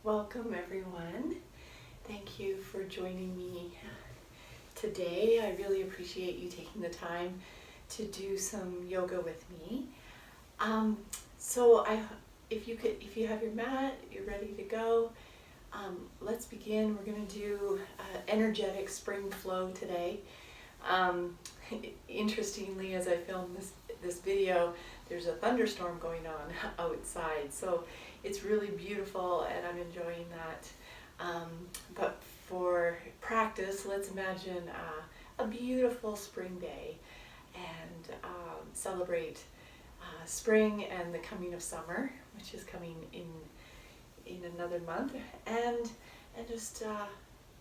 Welcome everyone. Thank you for joining me today. I really appreciate you taking the time to do some yoga with me. If you have your mat, you're ready to go. Let's begin. We're going to do energetic spring flow today. Interestingly, as I film this video, there's a thunderstorm going on outside, so it's really beautiful and I'm enjoying that. But for practice, let's imagine a beautiful spring day and celebrate spring and the coming of summer, which is coming in another month, and just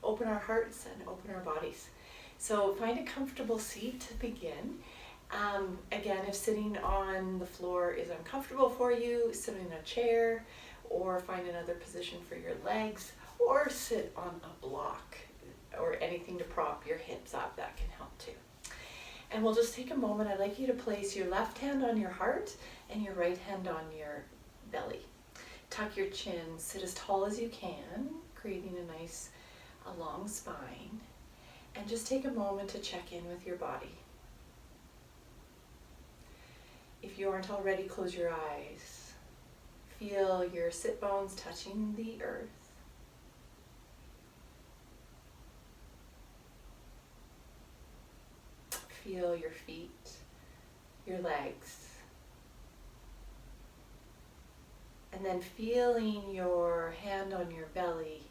open our hearts and open our bodies. So find a comfortable seat to begin. Again, if sitting on the floor is uncomfortable for you, sit in a chair or find another position for your legs, or sit on a block or anything to prop your hips up. That can help too. And we'll just take a moment. I'd like you to place your left hand on your heart and your right hand on your belly. Tuck your chin, sit as tall as you can, creating a nice long spine. And just take a moment to check in with your body. If you aren't already, close your eyes. Feel your sit bones touching the earth. Feel your feet, your legs. And then feeling your hand on your belly,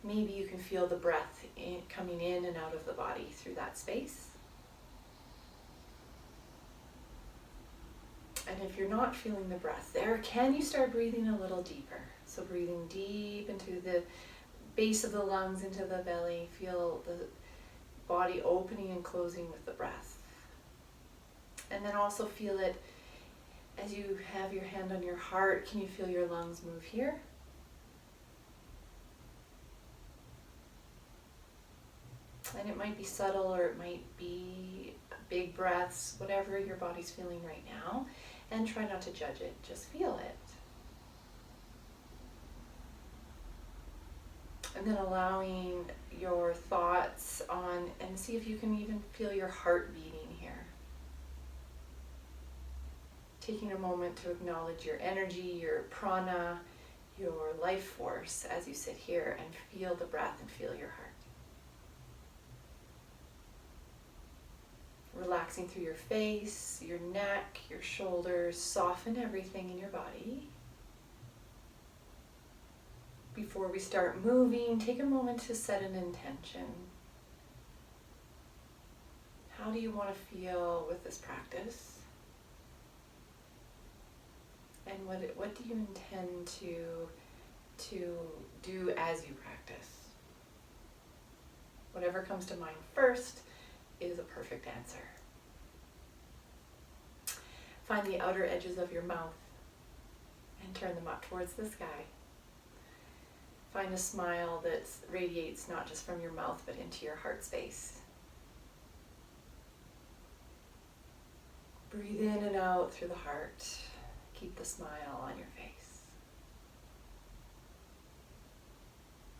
maybe you can feel the breath coming in and out of the body through that space. And if you're not feeling the breath there, can you start breathing a little deeper? So breathing deep into the base of the lungs, into the belly. Feel the body opening and closing with the breath. And then also feel it as you have your hand on your heart. Can you feel your lungs move here? And it might be subtle or it might be big breaths, whatever your body's feeling right now. And try not to judge it, just feel it. And then allowing your thoughts on, and see if you can even feel your heart beating here. Taking a moment to acknowledge your energy, your prana, your life force as you sit here and feel the breath and feel your heart. Relaxing through your face, your neck, your shoulders, soften everything in your body. Before we start moving, take a moment to set an intention. How do you want to feel with this practice? And what do you intend to do as you practice? Whatever comes to mind first is a perfect answer. Find the outer edges of your mouth and turn them up towards the sky. Find a smile that radiates not just from your mouth but into your heart space. Breathe in and out through the heart. Keep the smile on your face.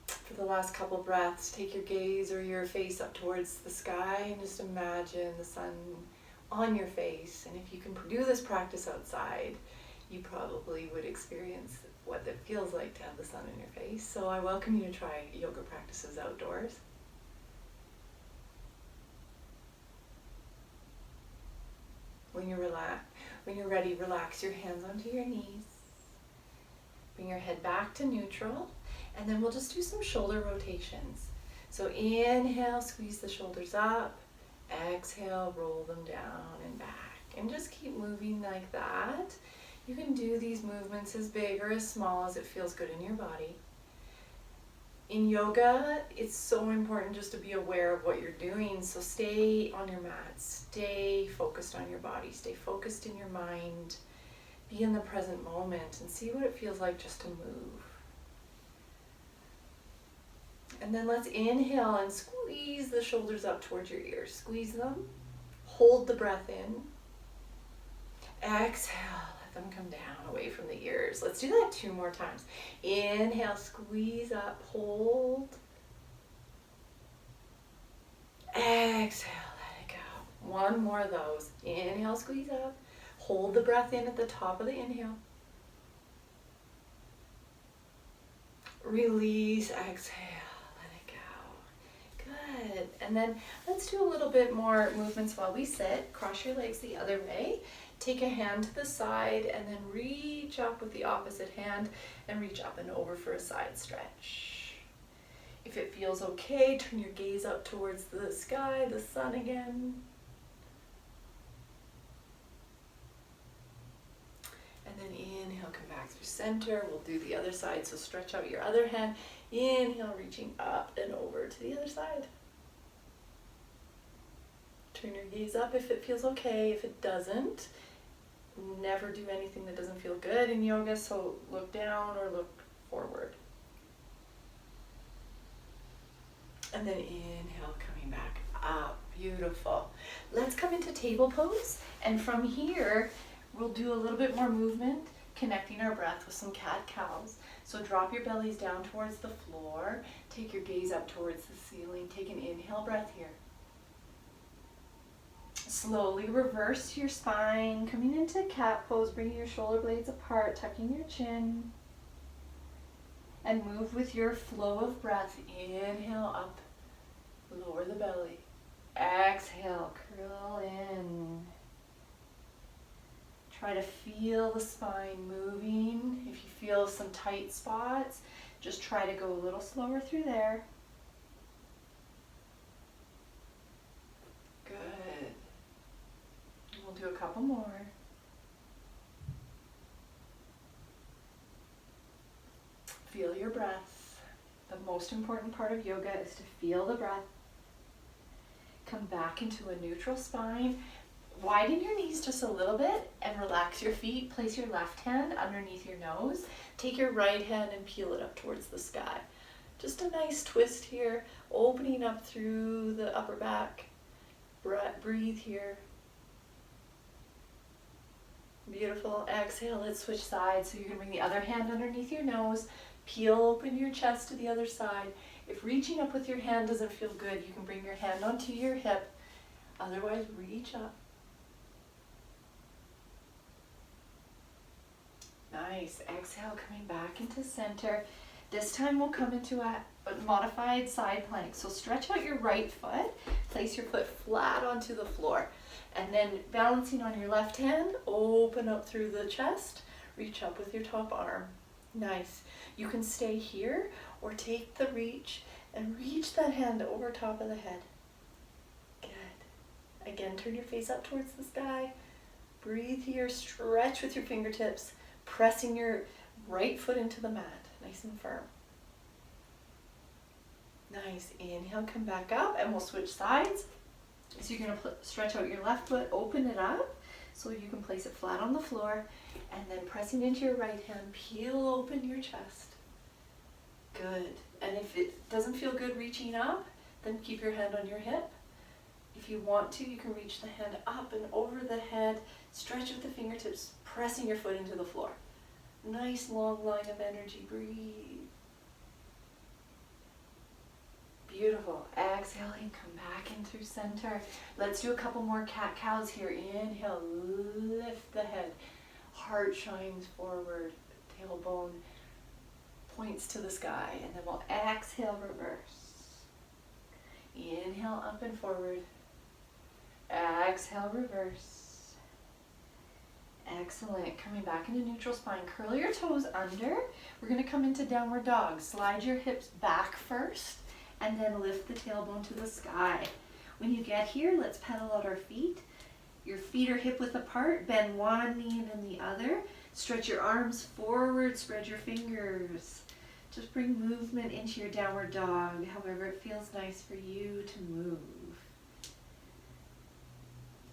For the last couple breaths, take your gaze or your face up towards the sky and just imagine the sun on your face. And if you can do this practice outside, you probably would experience what it feels like to have the sun in your face. So I welcome you to try yoga practices outdoors. When you're ready, relax your hands onto your knees. Bring your head back to neutral. And then we'll just do some shoulder rotations. So inhale, squeeze the shoulders up. Exhale, roll them down and back. And just keep moving like that. You can do these movements as big or as small as it feels good in your body. In yoga, it's so important just to be aware of what you're doing. So stay on your mat. Stay focused on your body. Stay focused in your mind. Be in the present moment and see what it feels like just to move. And then let's inhale and squeeze the shoulders up towards your ears. Squeeze them. Hold the breath in. Exhale, let them come down away away from the ears. Let's do that 2 more times. Inhale, squeeze up, hold. Exhale, let it go. 1 more of those. Inhale, squeeze up. Hold the breath in at the top of the inhale. Release, exhale, let it go. Good. And then let's do a little bit more movements while we sit. Cross your legs the other way. Take a hand to the side and then reach up with the opposite hand and reach up and over for a side stretch. If it feels okay, turn your gaze up towards the sky, the sun again. And then inhale, come back through center. We'll do the other side, so stretch out your other hand. Inhale, reaching up and over to the other side. Turn your gaze up if it feels okay. If it doesn't, never do anything that doesn't feel good in yoga, so look down or look forward. And then inhale, coming back up. Beautiful. Let's come into table pose, and from here, we'll do a little bit more movement, connecting our breath with some cat-cows. So drop your bellies down towards the floor. Take your gaze up towards the ceiling. Take an inhale breath here. Slowly reverse your spine, coming into cat pose, bringing your shoulder blades apart, tucking your chin. And move with your flow of breath. Inhale up, lower the belly. Exhale, curl in. Try to feel the spine moving. If you feel some tight spots, just try to go a little slower through there. Good. We'll do a couple more. Feel your breath. The most important part of yoga is to feel the breath. Come back into a neutral spine. Widen your knees just a little bit and relax your feet. Place your left hand underneath your nose. Take your right hand and peel it up towards the sky. Just a nice twist here, opening up through the upper back. Breathe here. Beautiful. Exhale, let's switch sides. So you're going to bring the other hand underneath your nose. Peel open your chest to the other side. If reaching up with your hand doesn't feel good, you can bring your hand onto your hip. Otherwise, reach up. Nice. Exhale, coming back into center. This time we'll come into a modified side plank. So stretch out your right foot. Place your foot flat onto the floor. And then balancing on your left hand, open up through the chest. Reach up with your top arm. Nice. You can stay here or take the reach and reach that hand over top of the head. Good. Again, turn your face up towards the sky. Breathe here. Stretch with your fingertips, pressing your right foot into the mat, nice and firm. Nice. Inhale, come back up, and we'll switch sides. So you're going to stretch out your left foot, open it up so you can place it flat on the floor, and then pressing into your right hand, peel open your chest. Good. And if it doesn't feel good reaching up, then keep your hand on your hip. If you want to, you can reach the hand up and over the head, stretch with the fingertips, pressing your foot into the floor. Nice long line of energy. Breathe. Beautiful. Exhaling, come back in through center. Let's do a couple more cat-cows here. Inhale, lift the head. Heart shines forward. Tailbone points to the sky. And then we'll exhale, reverse. Inhale, up and forward. Exhale, reverse. Excellent. Coming back into neutral spine. Curl your toes under. We're going to come into downward dog. Slide your hips back first, and then lift the tailbone to the sky. When you get here, let's pedal out our feet. Your feet are hip width apart. Bend one knee and then the other. Stretch your arms forward. Spread your fingers. Just bring movement into your downward dog, however it feels nice for you to move.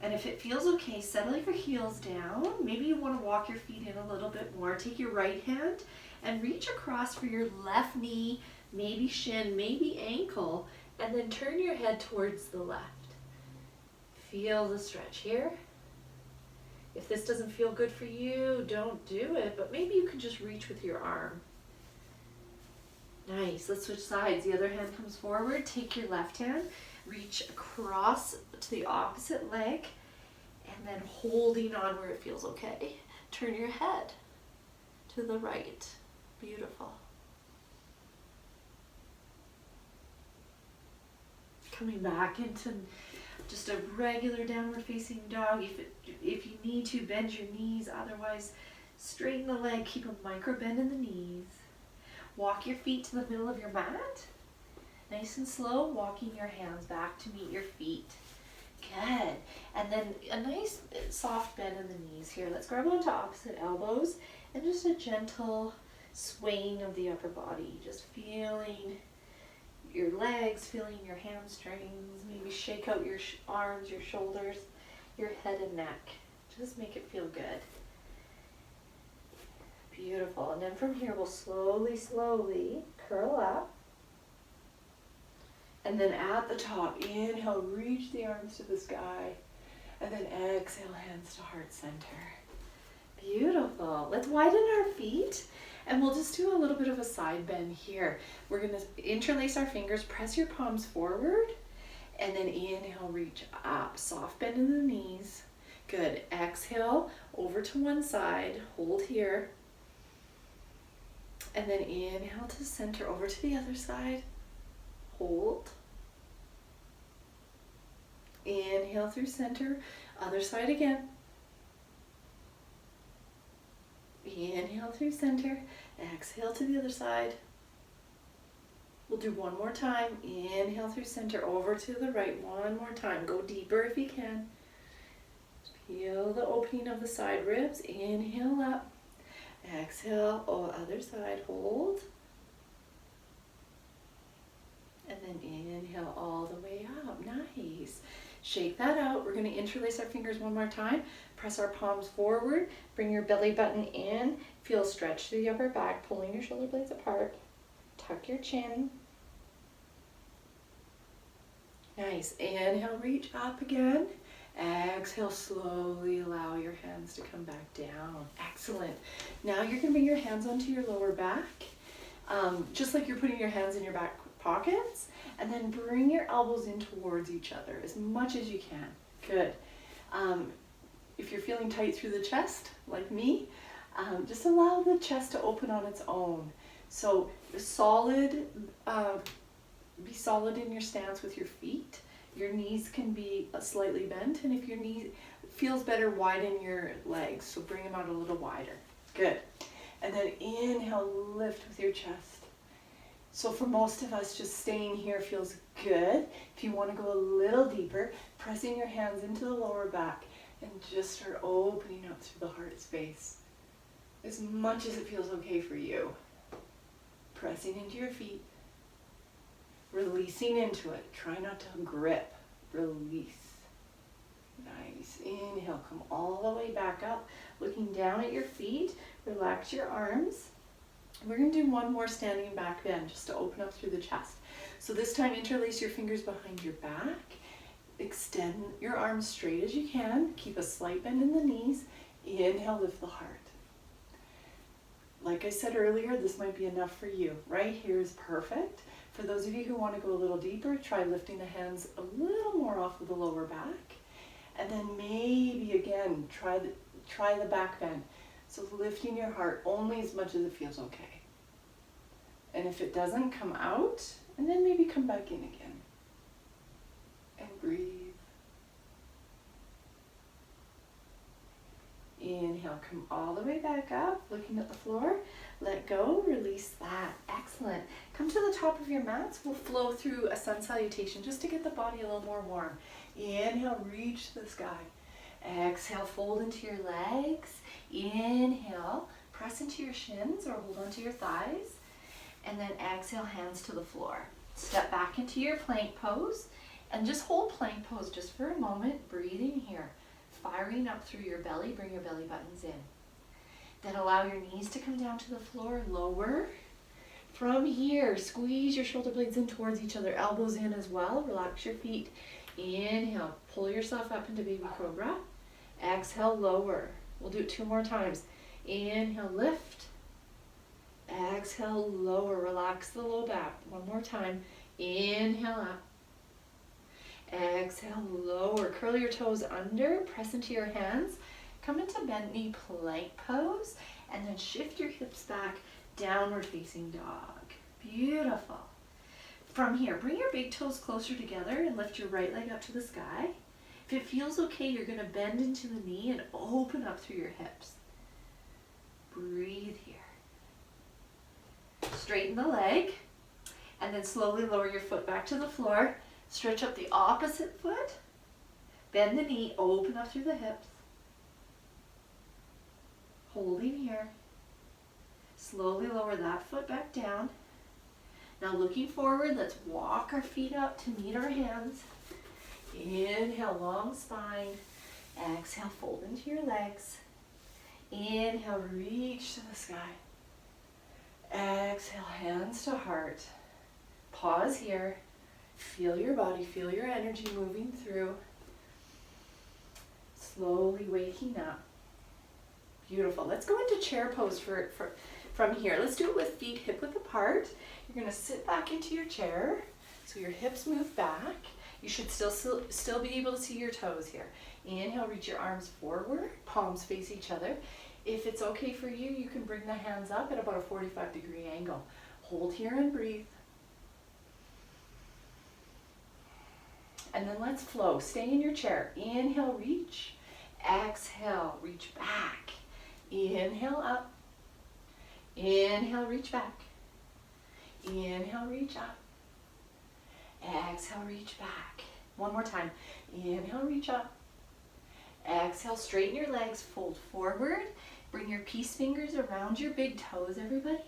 And if it feels okay, settle your heels down. Maybe you want to walk your feet in a little bit more. Take your right hand and reach across for your left knee, maybe shin, maybe ankle, and then turn your head towards the left. Feel the stretch here. If this doesn't feel good for you, don't do it, but maybe you can just reach with your arm. Nice. Let's switch sides. The other hand comes forward. Take your left hand, reach across to the opposite leg, and then holding on where it feels okay. Turn your head to the right. Beautiful. Coming back into just a regular downward facing dog. If you need to, bend your knees. Otherwise, straighten the leg. Keep a micro bend in the knees. Walk your feet to the middle of your mat. Nice and slow, walking your hands back to meet your feet. Good. And then a nice soft bend in the knees here. Let's grab onto opposite elbows and just a gentle swaying of the upper body. Just feeling your legs, feeling your hamstrings. Maybe shake out your arms, your shoulders, your head and neck. Just make it feel good. Beautiful. And then from here, we'll slowly curl up. And then at the top, inhale, reach the arms to the sky. And then exhale, hands to heart center. Beautiful. Let's widen our feet. And we'll just do a little bit of a side bend here. We're going to interlace our fingers, press your palms forward. And then inhale, reach up. Soft bend in the knees. Good. Exhale, over to one side. Hold here. And then inhale to center, over to the other side. Hold. Inhale through center, other side again. Inhale through center, exhale to the other side. We'll do one more time. Inhale through center, over to the right. One more time. Go deeper if you can. Feel the opening of the side ribs. Inhale up. Exhale, other side, hold. And then inhale all the way up. Nice. Shake that out. We're going to interlace our fingers one more time. Press our palms forward. Bring your belly button in. Feel stretch through the upper back, pulling your shoulder blades apart. Tuck your chin. Nice. Inhale, reach up again. Exhale, slowly allow your hands to come back down. Excellent. Now you're going to bring your hands onto your lower back, just like you're putting your hands in your back pockets, and then bring your elbows in towards each other as much as you can. Good. If you're feeling tight through the chest, like me, just allow the chest to open on its own. So be solid in your stance with your feet. Your knees can be slightly bent, and if your knee feels better, widen your legs. So bring them out a little wider. Good. And then inhale, lift with your chest. So for most of us, just staying here feels good. If you want to go a little deeper, pressing your hands into the lower back and just start opening up through the heart space. As much as it feels okay for you. Pressing into your feet. Releasing into it. Try not to grip. Release. Nice. Inhale. Come all the way back up. Looking down at your feet. Relax your arms. We're going to do one more standing back bend just to open up through the chest. So this time interlace your fingers behind your back. Extend your arms straight as you can. Keep a slight bend in the knees. Inhale, lift the heart. Like I said earlier, this might be enough for you. Right here is perfect. For those of you who want to go a little deeper, try lifting the hands a little more off of the lower back. And then maybe again, try the back bend. So lifting your heart only as much as it feels okay. And if it doesn't, come out, and then maybe come back in again. And breathe. Inhale, come all the way back up, looking at the floor. Let go, release that. Excellent. Come to the top of your mats. We'll flow through a sun salutation just to get the body a little more warm. Inhale, reach to the sky. Exhale, fold into your legs. Inhale, press into your shins or hold onto your thighs. And then exhale, hands to the floor. Step back into your plank pose and just hold plank pose just for a moment, breathing here. Firing up through your belly, bring your belly buttons in. Then allow your knees to come down to the floor, lower. From here, squeeze your shoulder blades in towards each other, elbows in as well. Relax your feet. Inhale, pull yourself up into baby cobra. Exhale, lower. We'll do it 2 more times. Inhale, lift. Exhale, lower. Relax the low back. 1 more time. Inhale up. Exhale, lower. Curl your toes under. Press into your hands. Come into bent knee plank pose. And then shift your hips back. Downward facing dog. Beautiful. From here, bring your big toes closer together and lift your right leg up to the sky. If it feels okay, you're going to bend into the knee and open up through your hips. Breathe here. Straighten the leg, and then slowly lower your foot back to the floor. Stretch up the opposite foot. Bend the knee, open up through the hips. Holding here. Slowly lower that foot back down. Now looking forward, let's walk our feet up to meet our hands. Inhale, long spine. Exhale, fold into your legs. Inhale, reach to the sky. Exhale, hands to heart. Pause here. Feel your body, feel your energy moving through. Slowly waking up. Beautiful. Let's go into chair pose from here. Let's do it with feet hip width apart. You're going to sit back into your chair so your hips move back. You should still be able to see your toes here. Inhale, reach your arms forward, palms face each other. If it's okay for you, you can bring the hands up at about a 45-degree angle. Hold here and breathe. And then let's flow. Stay in your chair. Inhale, reach. Exhale, reach back. Inhale, up. Inhale, reach back. Inhale, reach up. Exhale, reach back. 1 more time. Inhale, reach up. Exhale, straighten your legs, fold forward. Bring your peace fingers around your big toes, everybody.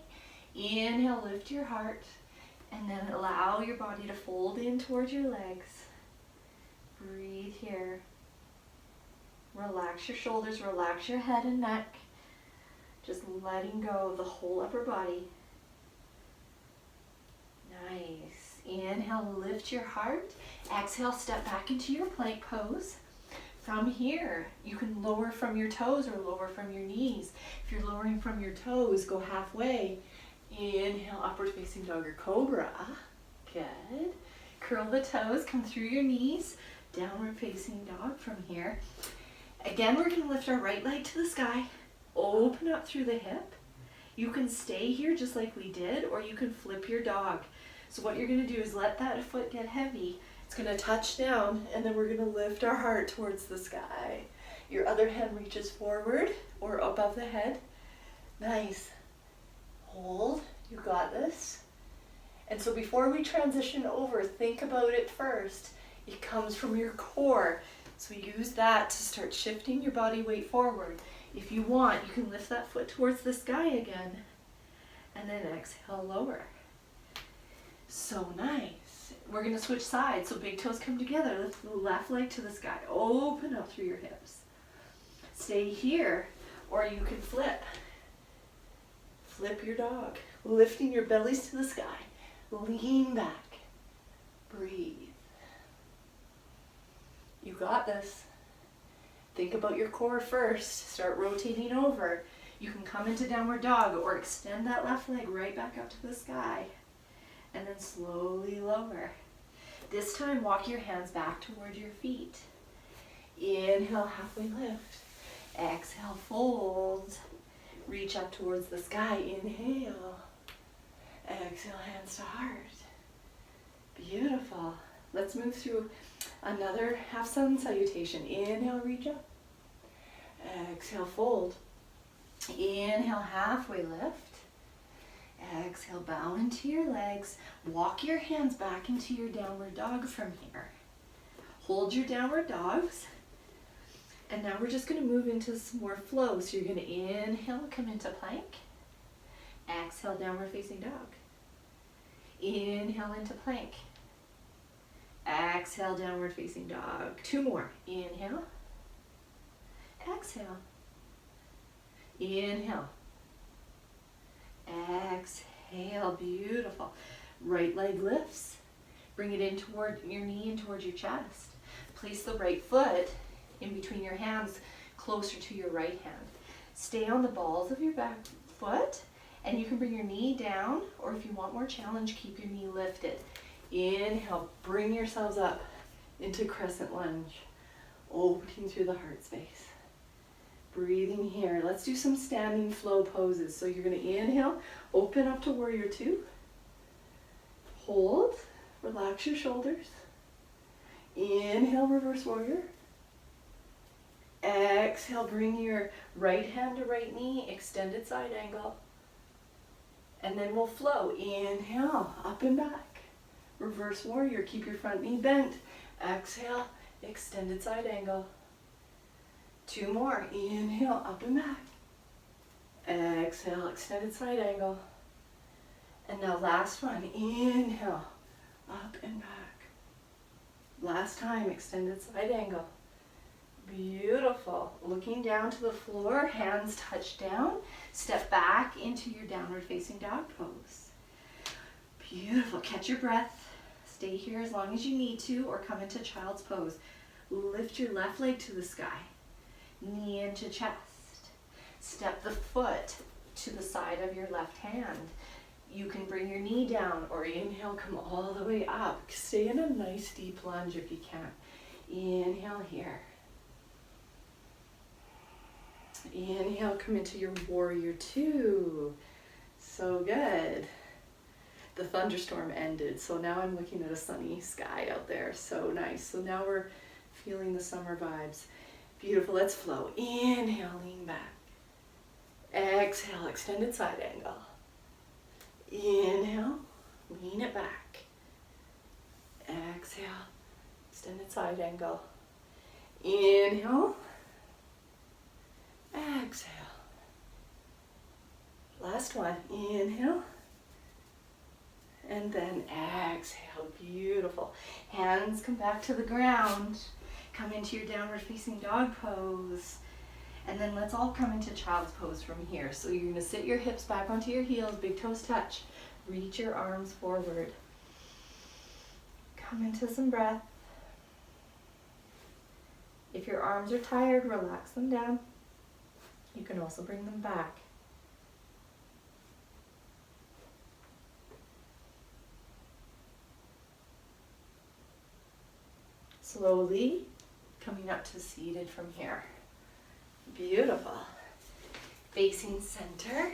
Inhale, lift your heart. And then allow your body to fold in towards your legs. Breathe here. Relax your shoulders, relax your head and neck. Just letting go of the whole upper body. Nice. Inhale, lift your heart. Exhale, step back into your plank pose. From here, you can lower from your toes or lower from your knees. If you're lowering from your toes, go halfway. Inhale, upward facing dog or cobra. Good. Curl the toes, come through your knees. Downward facing dog from here. Again, we're going to lift our right leg to the sky. Open up through the hip. You can stay here just like we did, or you can flip your dog. So what you're going to do is let that foot get heavy. It's going to touch down, and then we're going to lift our heart towards the sky. Your other hand reaches forward or above the head. Nice. Hold. You got this. And so before we transition over, think about it first. It comes from your core. So use that to start shifting your body weight forward. If you want, you can lift that foot towards the sky again. And then exhale, lower. So nice. We're going to switch sides. So big toes come together. Lift the left leg to the sky. Open up through your hips. Stay here, or you can flip. Flip your dog. Lifting your bellies to the sky. Lean back. Breathe. You got this. Think about your core first. Start rotating over. You can come into downward dog or extend that left leg right back up to the sky. And then slowly lower. This time, walk your hands back towards your feet. Inhale, halfway lift. Exhale, fold. Reach up towards the sky. Inhale. Exhale, hands to heart. Beautiful. Let's move through another half sun salutation. Inhale, reach up. Exhale, fold. Inhale, halfway lift. Exhale, bow into your legs. Walk your hands back into your downward dog from here. Hold your downward dogs. And now we're just going to move into some more flow. So you're going to inhale, come into plank. Exhale, downward facing dog. Inhale into plank. Exhale, downward facing dog. 2 more. Inhale. Exhale. Inhale. Exhale. Beautiful. Right leg lifts. Bring it in toward your knee and towards your chest. Place the right foot in between your hands. closer to your right hand. Stay on the balls of your back foot, and you can bring your knee down, or if you want more challenge, keep your knee lifted. Inhale, bring yourselves up into crescent lunge, opening through the heart space. Breathing here. Let's do some standing flow poses. So you're going to inhale, open up to warrior two. Hold, relax your shoulders. Inhale, reverse warrior. Exhale, bring your right hand to right knee, extended side angle. And then we'll flow. Inhale, up and back. Reverse warrior, keep your front knee bent. Exhale, extended side angle. 2 more. Inhale, up and back. Exhale, extended side angle. And now last one. Inhale, up and back. Last time, extended side angle. Beautiful. Looking down to the floor, hands touch down. Step back into your downward facing dog pose. Beautiful. Catch your breath. Stay here as long as you need to, or come into child's pose. Lift your left leg to the sky. Knee into chest. Step the foot to the side of your left hand. You can bring your knee down, or inhale, come all the way up. Stay in a nice deep lunge if you can. Inhale here. Inhale, come into your warrior two. So good. The thunderstorm ended, so now I'm looking at a sunny sky out there. So nice. So now we're feeling the summer vibes. Beautiful. Let's flow. Inhale, lean back. Exhale, extended side angle. Inhale, lean it back. Exhale, extended side angle. Inhale. Exhale. Last one. Inhale. And then exhale. Beautiful. Hands come back to the ground. Come into your downward facing dog pose. And then let's all come into child's pose from here. So you're going to sit your hips back onto your heels, big toes touch. Reach your arms forward. Come into some breath. If your arms are tired, relax them down. You can also bring them back. Slowly coming up to seated from here. Beautiful. Facing center.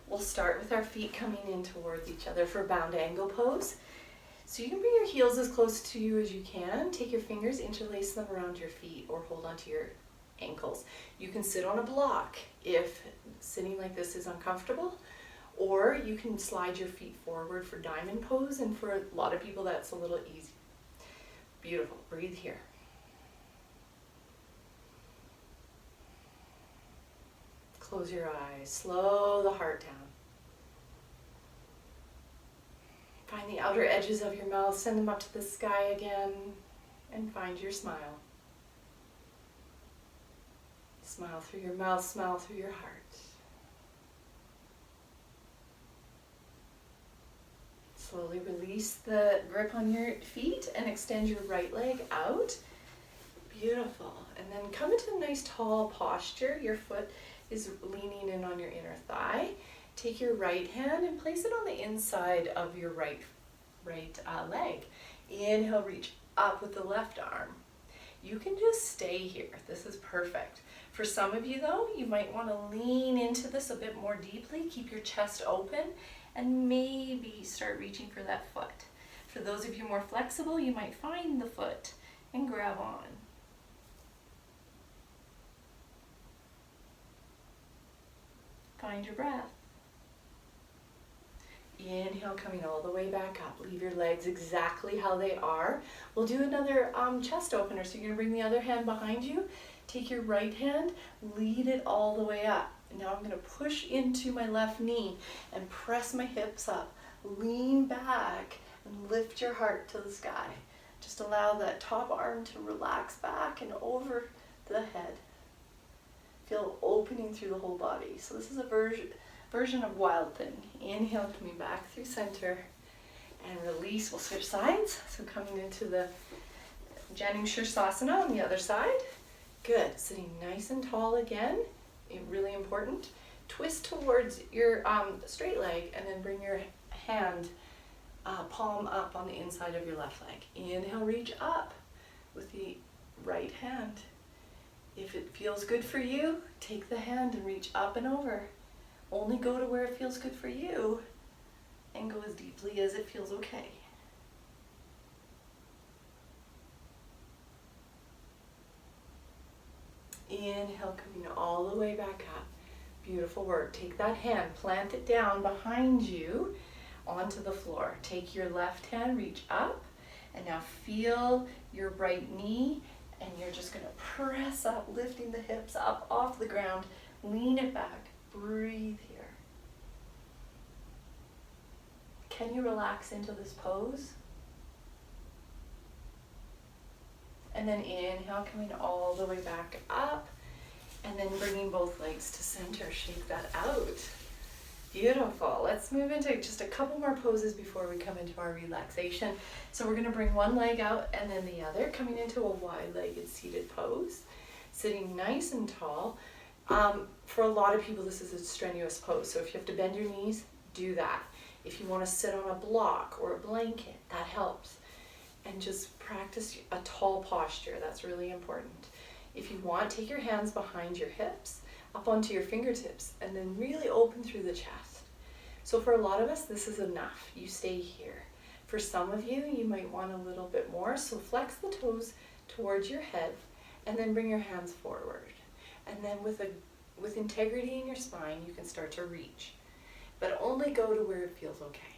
We'll start with our feet coming in towards each other for bound angle pose. So you can bring your heels as close to you as you can. Take your fingers, interlace them around your feet, or hold onto your ankles. You can sit on a block if sitting like this is uncomfortable, or you can slide your feet forward for diamond pose, and for a lot of people that's a little easy. Beautiful. Breathe here. Close your eyes. Slow the heart down. Find the outer edges of your mouth. Send them up to the sky again. And find your smile. Smile through your mouth. Smile through your heart. Slowly release the grip on your feet and extend your right leg out. Beautiful. And then come into a nice tall posture. Your foot is leaning in on your inner thigh. Take your right hand and place it on the inside of your right leg. Inhale, reach up with the left arm. You can just stay here. This is perfect. For some of you though, you might want to lean into this a bit more deeply. Keep your chest open and maybe start reaching for that foot. For those of you more flexible, you might find the foot and grab on. Find your breath. Inhale, coming all the way back up. Leave your legs exactly how they are. We'll do another chest opener. So you're going to bring the other hand behind you. Take your right hand, lead it all the way up. And now I'm going to push into my left knee and press my hips up. Lean back and lift your heart to the sky. Just allow that top arm to relax back and over the head. Feel opening through the whole body. So this is a version of wild thing. Inhale, coming back through center, and release. We'll switch sides. So coming into the Janu Shirsasana on the other side. Good. Sitting nice and tall again, really important. Twist towards your straight leg and then bring your hand palm up on the inside of your left leg. Inhale, reach up with the right hand. If it feels good for you, take the hand and reach up and over. Only go to where it feels good for you and go as deeply as it feels okay. Inhale, coming all the way back up. Beautiful work. Take that hand, plant it down behind you onto the floor. Take your left hand, reach up, and now feel your right knee, and you're just going to press up, lifting the hips up off the ground. Lean it back. Breathe here. Can you relax into this pose? And then inhale, coming all the way back up, and then bringing both legs to center. Shake that out. Beautiful. Let's move into just a couple more poses before we come into our relaxation. So we're going to bring one leg out and then the other, coming into a wide-legged seated pose. Sitting nice and tall. For a lot of people, this is a strenuous pose. So if you have to bend your knees, do that. If you want to sit on a block or a blanket, that helps. And just practice a tall posture. That's really important. If you want, take your hands behind your hips, up onto your fingertips, and then really open through the chest. So for a lot of us, this is enough. You stay here. For some of you, you might want a little bit more, so flex the toes towards your head, and then bring your hands forward. And then with integrity in your spine, you can start to reach. But only go to where it feels okay.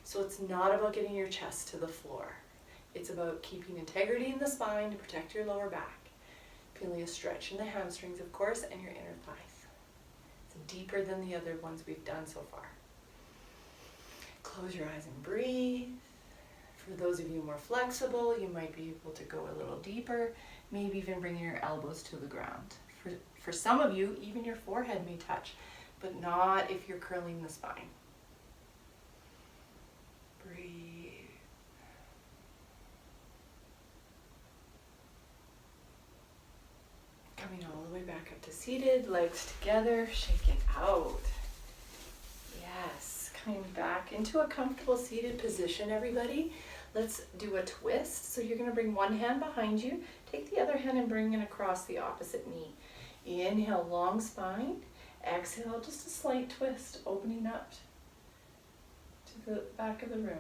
So it's not about getting your chest to the floor. It's about keeping integrity in the spine to protect your lower back. Feeling a stretch in the hamstrings, of course, and your inner thighs. It's deeper than the other ones we've done so far. Close your eyes and breathe. For those of you more flexible, you might be able to go a little deeper, maybe even bringing your elbows to the ground. For some of you, even your forehead may touch, but not if you're curling the spine. Breathe. Coming all the way back up to seated, legs together, shake it out. Yes, coming back into a comfortable seated position, everybody. Let's do a twist. So you're going to bring one hand behind you, take the other hand and bring it across the opposite knee. Inhale, long spine. Exhale, just a slight twist, opening up to the back of the room.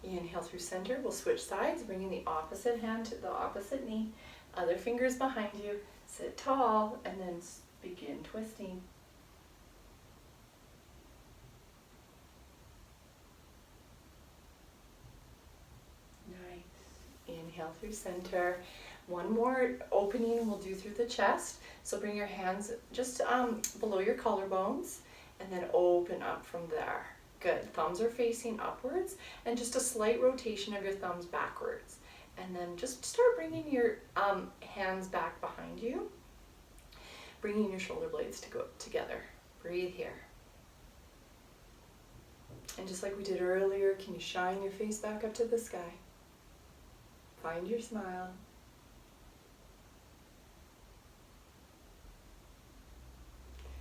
Inhale through center. We'll switch sides, bringing the opposite hand to the opposite knee. Other fingers behind you. Sit tall and then begin twisting. Nice. Inhale through center. One more opening we'll do through the chest. So bring your hands just below your collarbones and then open up from there. Good. Thumbs are facing upwards and just a slight rotation of your thumbs backwards. And then just start bringing your hands back behind you. Bringing your shoulder blades to go together. Breathe here. And just like we did earlier, can you shine your face back up to the sky? Find your smile.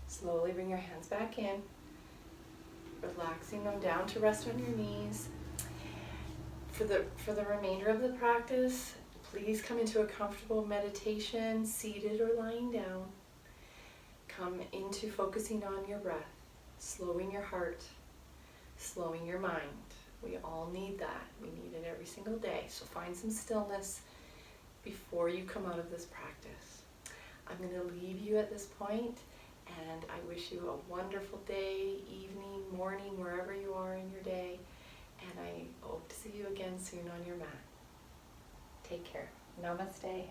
Slowly bring your hands back in. Relaxing them down to rest on your knees. For the remainder of the practice, please come into a comfortable meditation, seated or lying down. Come into focusing on your breath, slowing your heart, slowing your mind. We all need that. We need it every single day. So find some stillness before you come out of this practice. I'm going to leave you at this point. And I wish you a wonderful day, evening, morning, wherever you are in your day. And I hope to see you again soon on your mat. Take care. Namaste.